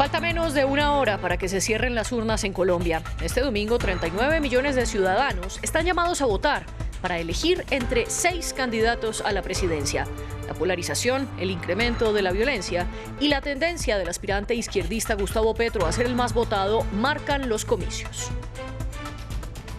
Falta menos de una hora para que se cierren las urnas en Colombia. Este domingo, 39 millones de ciudadanos están llamados a votar para elegir entre 6 candidatos a la presidencia. La polarización, el incremento de la violencia y la tendencia del aspirante izquierdista Gustavo Petro a ser el más votado marcan los comicios.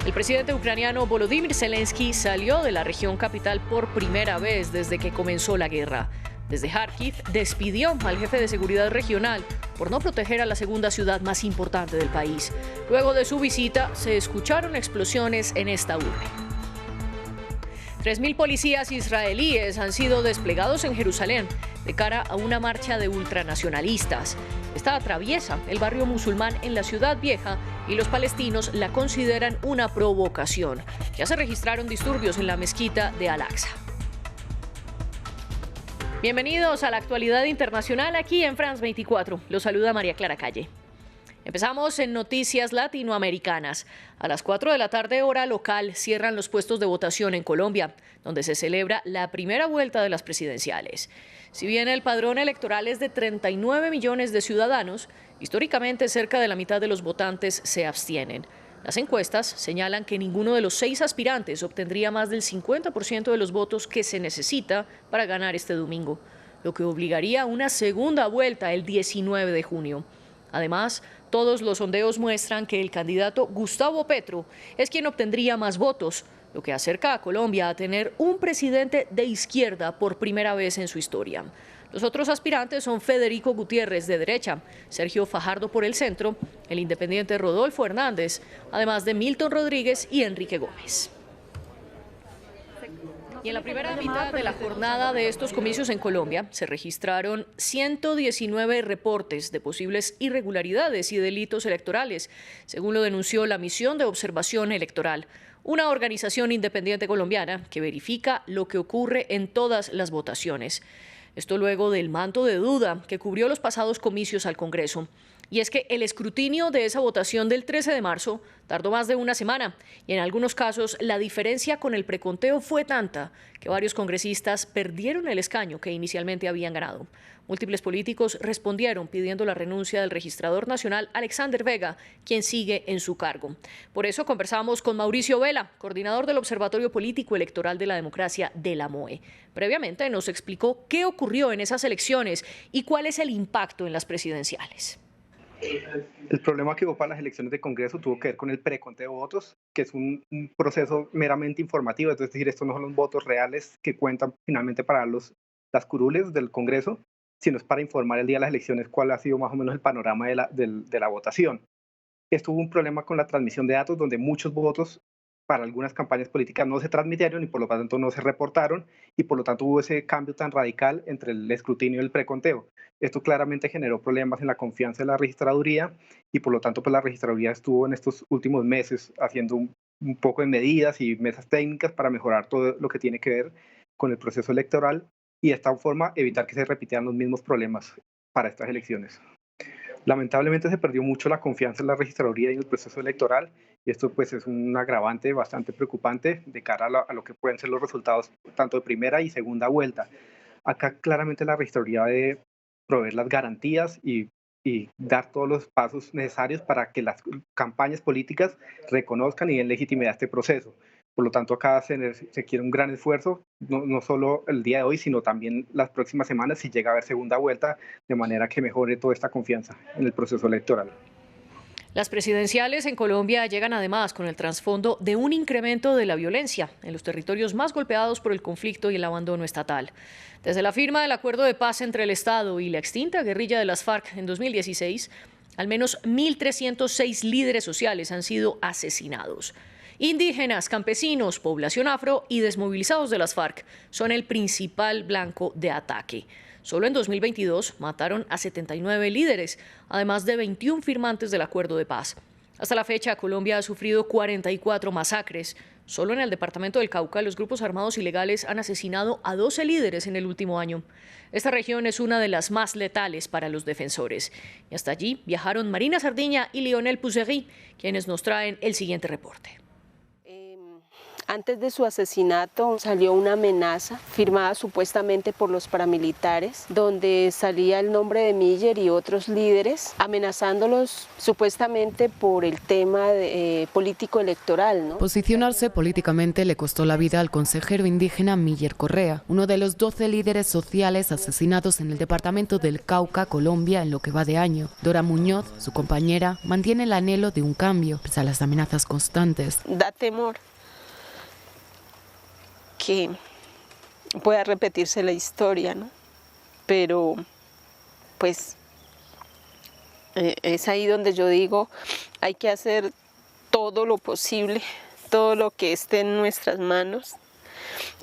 El presidente ucraniano Volodymyr Zelensky salió de la región capital por primera vez desde que comenzó la guerra. Desde Kharkiv despidió al jefe de seguridad regional por no proteger a la segunda ciudad más importante del país. Luego de su visita, se escucharon explosiones en esta urbe. 3.000 policías israelíes han sido desplegados en Jerusalén de cara a una marcha de ultranacionalistas. Esta atraviesa el barrio musulmán en la Ciudad Vieja y los palestinos la consideran una provocación. Ya se registraron disturbios en la mezquita de Al-Aqsa. Bienvenidos a la actualidad internacional aquí en France 24. Los saluda María Clara Calle. Empezamos en noticias latinoamericanas. A las 4 de la tarde, hora local, cierran los puestos de votación en Colombia, donde se celebra la primera vuelta de las presidenciales. Si bien el padrón electoral es de 39 millones de ciudadanos, históricamente cerca de la mitad de los votantes se abstienen. Las encuestas señalan que ninguno de los 6 aspirantes obtendría más del 50% de los votos que se necesita para ganar este domingo, lo que obligaría a una segunda vuelta el 19 de junio. Además, todos los sondeos muestran que el candidato Gustavo Petro es quien obtendría más votos, lo que acerca a Colombia a tener un presidente de izquierda por primera vez en su historia. Los otros aspirantes son Federico Gutiérrez, de derecha, Sergio Fajardo por el centro, el independiente Rodolfo Hernández, además de Milton Rodríguez y Enrique Gómez. Y en la primera mitad de la jornada de estos comicios en Colombia se registraron 119 reportes de posibles irregularidades y delitos electorales, según lo denunció la Misión de Observación Electoral, una organización independiente colombiana que verifica lo que ocurre en todas las votaciones. Esto luego del manto de duda que cubrió los pasados comicios al Congreso. Y es que el escrutinio de esa votación del 13 de marzo tardó más de una semana y en algunos casos la diferencia con el preconteo fue tanta que varios congresistas perdieron el escaño que inicialmente habían ganado. Múltiples políticos respondieron pidiendo la renuncia del registrador nacional Alexander Vega, quien sigue en su cargo. Por eso conversamos con Mauricio Vela, coordinador del Observatorio Político Electoral de la Democracia de la MOE. Previamente nos explicó qué ocurrió en esas elecciones y cuál es el impacto en las presidenciales. El problema que hubo para las elecciones de Congreso tuvo que ver con el preconteo de votos, que es un proceso meramente informativo, es decir, estos no son los votos reales que cuentan finalmente para las curules del Congreso, sino es para informar el día de las elecciones cuál ha sido más o menos el panorama de la votación. Esto hubo un problema con la transmisión de datos, donde muchos votos para algunas campañas políticas no se transmitieron y por lo tanto no se reportaron, y por lo tanto hubo ese cambio tan radical entre el escrutinio y el preconteo. Esto claramente generó problemas en la confianza de la registraduría y por lo tanto pues la registraduría estuvo en estos últimos meses haciendo un poco de medidas y mesas técnicas para mejorar todo lo que tiene que ver con el proceso electoral y de esta forma evitar que se repitieran los mismos problemas para estas elecciones. Lamentablemente se perdió mucho la confianza en la registraduría y en el proceso electoral, y esto pues es un agravante bastante preocupante de cara a lo que pueden ser los resultados tanto de primera y segunda vuelta. Acá claramente la registraduría debe proveer las garantías y dar todos los pasos necesarios para que las campañas políticas reconozcan y den legitimidad a este proceso. Por lo tanto, acá se requiere un gran esfuerzo, no solo el día de hoy, sino también las próximas semanas si llega a haber segunda vuelta, de manera que mejore toda esta confianza en el proceso electoral. Las presidenciales en Colombia llegan además con el trasfondo de un incremento de la violencia en los territorios más golpeados por el conflicto y el abandono estatal. Desde la firma del acuerdo de paz entre el Estado y la extinta guerrilla de las FARC en 2016, al menos 1.306 líderes sociales han sido asesinados. Indígenas, campesinos, población afro y desmovilizados de las FARC son el principal blanco de ataque. Solo en 2022 mataron a 79 líderes, además de 21 firmantes del acuerdo de paz. Hasta la fecha, Colombia ha sufrido 44 masacres. Solo en el departamento del Cauca, los grupos armados ilegales han asesinado a 12 líderes en el último año. Esta región es una de las más letales para los defensores. Y hasta allí viajaron Marina Sardiña y Lionel Puzerí, quienes nos traen el siguiente reporte. Antes de su asesinato salió una amenaza firmada supuestamente por los paramilitares, donde salía el nombre de Miller y otros líderes amenazándolos supuestamente por el tema político electoral, ¿no? Posicionarse políticamente le costó la vida al consejero indígena Miller Correa, uno de los 12 líderes sociales asesinados en el departamento del Cauca, Colombia, en lo que va de año. Dora Muñoz, su compañera, mantiene el anhelo de un cambio, pese a las amenazas constantes. Da temor que pueda repetirse la historia, ¿no? Pero pues es ahí donde yo digo, hay que hacer todo lo posible, todo lo que esté en nuestras manos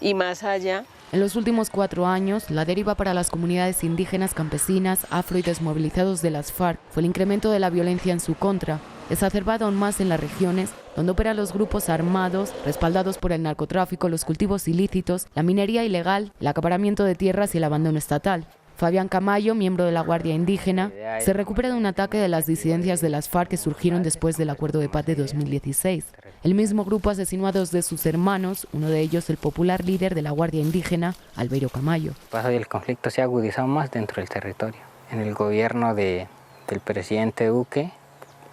y más allá. En los últimos 4 años, la deriva para las comunidades indígenas, campesinas, afro y desmovilizados de las FARC fue el incremento de la violencia en su contra, exacerbado aún más en las regiones donde operan los grupos armados, respaldados por el narcotráfico, los cultivos ilícitos, la minería ilegal, el acaparamiento de tierras y el abandono estatal. Fabián Camayo, miembro de la Guardia Indígena, se recupera de un ataque de las disidencias de las FARC que surgieron después del Acuerdo de Paz de 2016. El mismo grupo asesinó a 2 de sus hermanos, uno de ellos el popular líder de la Guardia Indígena, Albeiro Camayo. El conflicto se ha agudizado más dentro del territorio. En el gobierno del presidente Duque,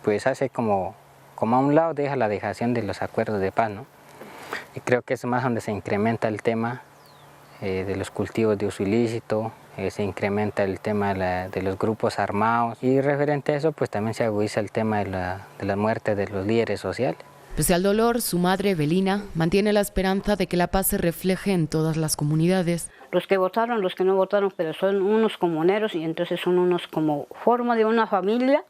pues hace como a un lado deja la dejación de los acuerdos de paz, ¿no? Y creo que es más donde se incrementa el tema de los cultivos de uso ilícito, se incrementa el tema de los grupos armados y referente a eso pues también se agudiza el tema de la muerte de los líderes sociales. Pese al dolor, su madre, Evelina, mantiene la esperanza de que la paz se refleje en todas las comunidades. Los que votaron, los que no votaron, pero son unos comuneros y entonces son unos como forma de una familia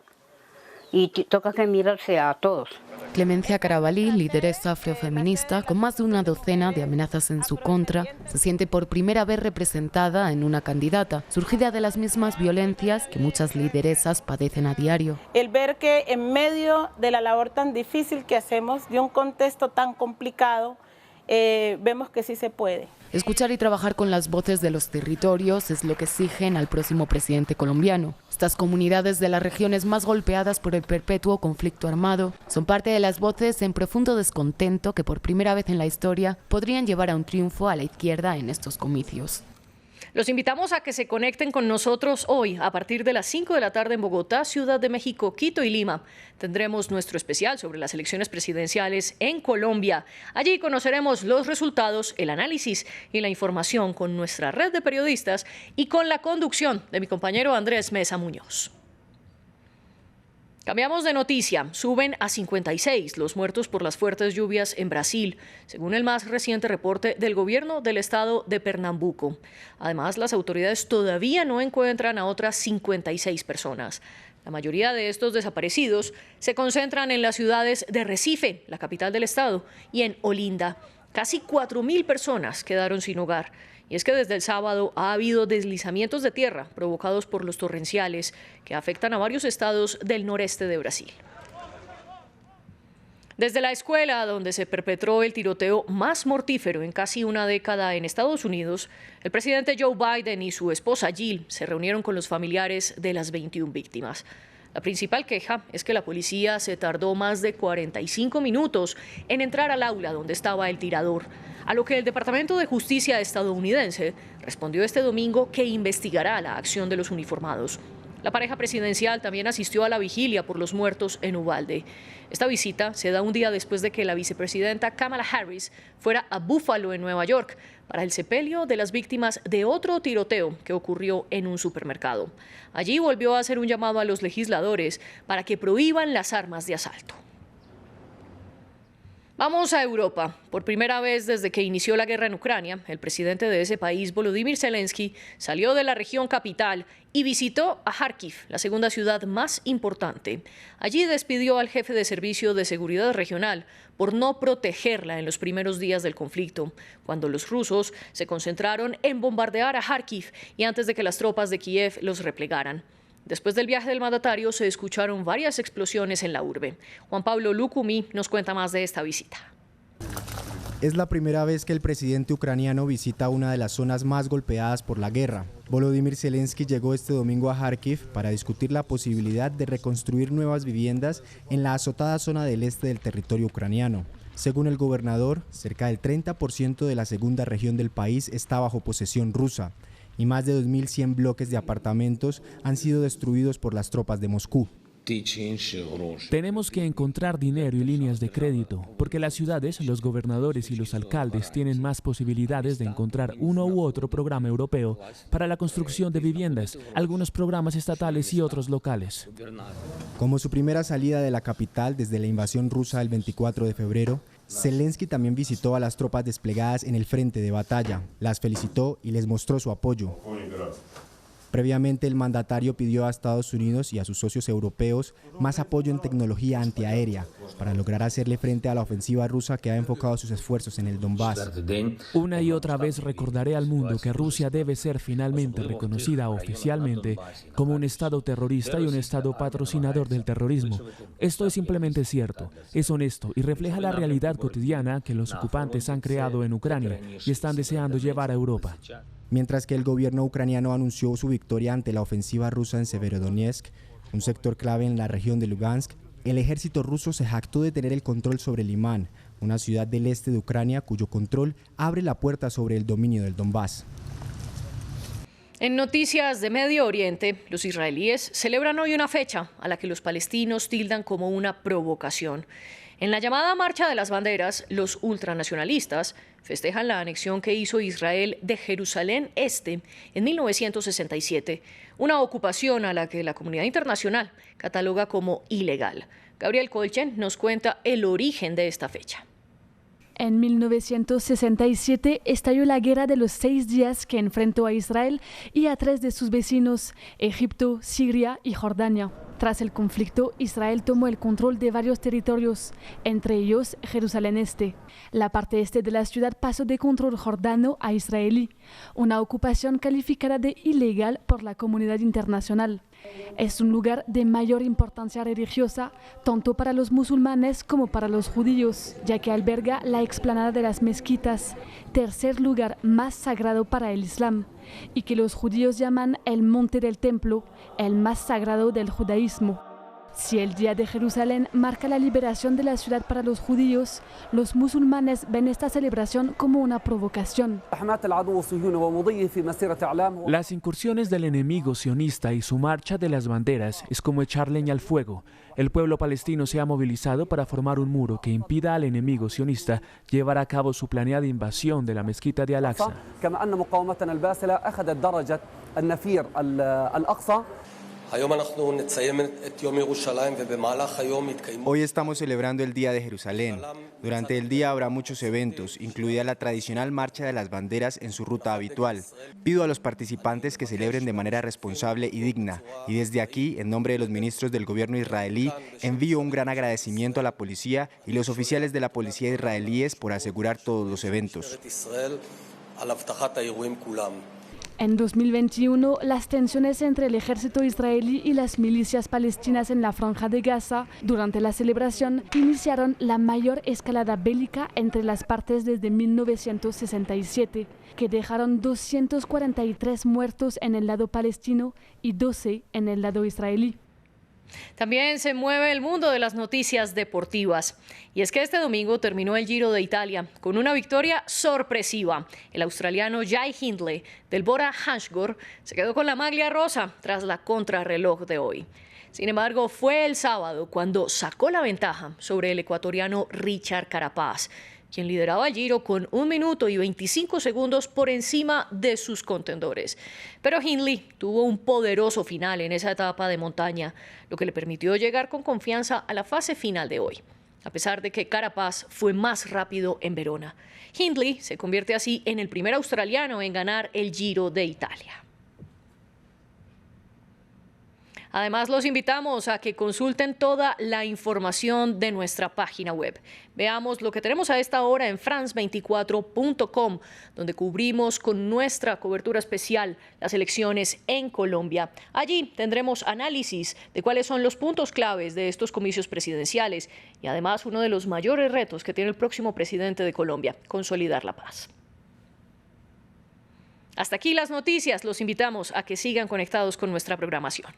y toca que mirarse a todos. Clemencia Carabalí, lideresa afrofeminista, con más de una docena de amenazas en su contra, se siente por primera vez representada en una candidata, surgida de las mismas violencias que muchas lideresas padecen a diario. El ver que en medio de la labor tan difícil que hacemos, de un contexto tan complicado, vemos que sí se puede. Escuchar y trabajar con las voces de los territorios es lo que exigen al próximo presidente colombiano. Estas comunidades de las regiones más golpeadas por el perpetuo conflicto armado son parte de las voces en profundo descontento que por primera vez en la historia podrían llevar a un triunfo a la izquierda en estos comicios. Los invitamos a que se conecten con nosotros hoy a partir de las 5 de la tarde en Bogotá, Ciudad de México, Quito y Lima. Tendremos nuestro especial sobre las elecciones presidenciales en Colombia. Allí conoceremos los resultados, el análisis y la información con nuestra red de periodistas y con la conducción de mi compañero Andrés Mesa Muñoz. Cambiamos de noticia. Suben a 56 los muertos por las fuertes lluvias en Brasil, según el más reciente reporte del gobierno del estado de Pernambuco. Además, las autoridades todavía no encuentran a otras 56 personas. La mayoría de estos desaparecidos se concentran en las ciudades de Recife, la capital del estado, y en Olinda. Casi 4.000 personas quedaron sin hogar. Y es que desde el sábado ha habido deslizamientos de tierra provocados por los torrenciales que afectan a varios estados del noreste de Brasil. Desde la escuela donde se perpetró el tiroteo más mortífero en casi una década en Estados Unidos, el presidente Joe Biden y su esposa Jill se reunieron con los familiares de las 21 víctimas. La principal queja es que la policía se tardó más de 45 minutos en entrar al aula donde estaba el tirador, a lo que el Departamento de Justicia estadounidense respondió este domingo que investigará la acción de los uniformados. La pareja presidencial también asistió a la vigilia por los muertos en Uvalde. Esta visita se da un día después de que la vicepresidenta Kamala Harris fuera a Buffalo, en Nueva York, para el sepelio de las víctimas de otro tiroteo que ocurrió en un supermercado. Allí volvió a hacer un llamado a los legisladores para que prohíban las armas de asalto. Vamos a Europa. Por primera vez desde que inició la guerra en Ucrania, el presidente de ese país, Volodymyr Zelensky, salió de la región capital y visitó a Kharkiv, la segunda ciudad más importante. Allí despidió al jefe de Servicio de Seguridad Regional por no protegerla en los primeros días del conflicto, cuando los rusos se concentraron en bombardear a Kharkiv y antes de que las tropas de Kiev los replegaran. Después del viaje del mandatario se escucharon varias explosiones en la urbe. Juan Pablo Lucumí nos cuenta más de esta visita. Es la primera vez que el presidente ucraniano visita una de las zonas más golpeadas por la guerra. Volodymyr Zelensky llegó este domingo a Kharkiv para discutir la posibilidad de reconstruir nuevas viviendas en la azotada zona del este del territorio ucraniano. Según el gobernador, cerca del 30% de la segunda región del país está bajo posesión rusa y más de 2.100 bloques de apartamentos han sido destruidos por las tropas de Moscú. Tenemos que encontrar dinero y líneas de crédito, porque las ciudades, los gobernadores y los alcaldes tienen más posibilidades de encontrar uno u otro programa europeo para la construcción de viviendas, algunos programas estatales y otros locales. Como su primera salida de la capital desde la invasión rusa el 24 de febrero, Zelensky también visitó a las tropas desplegadas en el frente de batalla, las felicitó y les mostró su apoyo. Previamente, el mandatario pidió a Estados Unidos y a sus socios europeos más apoyo en tecnología antiaérea para lograr hacerle frente a la ofensiva rusa que ha enfocado sus esfuerzos en el Donbass. Una y otra vez recordaré al mundo que Rusia debe ser finalmente reconocida oficialmente como un Estado terrorista y un Estado patrocinador del terrorismo. Esto es simplemente cierto, es honesto y refleja la realidad cotidiana que los ocupantes han creado en Ucrania y están deseando llevar a Europa. Mientras que el gobierno ucraniano anunció su victoria ante la ofensiva rusa en Severodonetsk, un sector clave en la región de Lugansk, el ejército ruso se jactó de tener el control sobre Limán, una ciudad del este de Ucrania cuyo control abre la puerta sobre el dominio del Donbass. En noticias de Medio Oriente, los israelíes celebran hoy una fecha a la que los palestinos tildan como una provocación. En la llamada Marcha de las Banderas, los ultranacionalistas festejan la anexión que hizo Israel de Jerusalén Este en 1967, una ocupación a la que la comunidad internacional cataloga como ilegal. Gabriel Colchen nos cuenta el origen de esta fecha. En 1967 estalló la Guerra de los 6 días que enfrentó a Israel y a 3 de sus vecinos, Egipto, Siria y Jordania. Tras el conflicto, Israel tomó el control de varios territorios, entre ellos Jerusalén Este. La parte este de la ciudad pasó de control jordano a israelí, una ocupación calificada de ilegal por la comunidad internacional. Es un lugar de mayor importancia religiosa, tanto para los musulmanes como para los judíos, ya que alberga la explanada de las mezquitas, tercer lugar más sagrado para el Islam, y que los judíos llaman el Monte del Templo, el más sagrado del judaísmo. Si el Día de Jerusalén marca la liberación de la ciudad para los judíos, los musulmanes ven esta celebración como una provocación. Las incursiones del enemigo sionista y su marcha de las banderas es como echar leña al fuego. El pueblo palestino se ha movilizado para formar un muro que impida al enemigo sionista llevar a cabo su planeada invasión de la mezquita de Al-Aqsa. Hoy estamos celebrando el Día de Jerusalén. Durante el día habrá muchos eventos, incluida la tradicional Marcha de las Banderas en su ruta habitual. Pido a los participantes que celebren de manera responsable y digna, y desde aquí, en nombre de los ministros del gobierno israelí, envío un gran agradecimiento a la policía y los oficiales de la policía israelíes por asegurar todos los eventos. En 2021, las tensiones entre el ejército israelí y las milicias palestinas en la Franja de Gaza durante la celebración iniciaron la mayor escalada bélica entre las partes desde 1967, que dejaron 243 muertos en el lado palestino y 12 en el lado israelí. También se mueve el mundo de las noticias deportivas. Y es que este domingo terminó el Giro de Italia con una victoria sorpresiva. El australiano Jai Hindley del Bora-Hansgrohe se quedó con la maglia rosa tras la contrarreloj de hoy. Sin embargo, fue el sábado cuando sacó la ventaja sobre el ecuatoriano Richard Carapaz, quien lideraba el Giro con 1 minuto y 25 segundos por encima de sus contendores. Pero Hindley tuvo un poderoso final en esa etapa de montaña, lo que le permitió llegar con confianza a la fase final de hoy, a pesar de que Carapaz fue más rápido en Verona. Hindley se convierte así en el primer australiano en ganar el Giro de Italia. Además, los invitamos a que consulten toda la información de nuestra página web. Veamos lo que tenemos a esta hora en france24.com, donde cubrimos con nuestra cobertura especial las elecciones en Colombia. Allí tendremos análisis de cuáles son los puntos claves de estos comicios presidenciales y además uno de los mayores retos que tiene el próximo presidente de Colombia, consolidar la paz. Hasta aquí las noticias. Los invitamos a que sigan conectados con nuestra programación.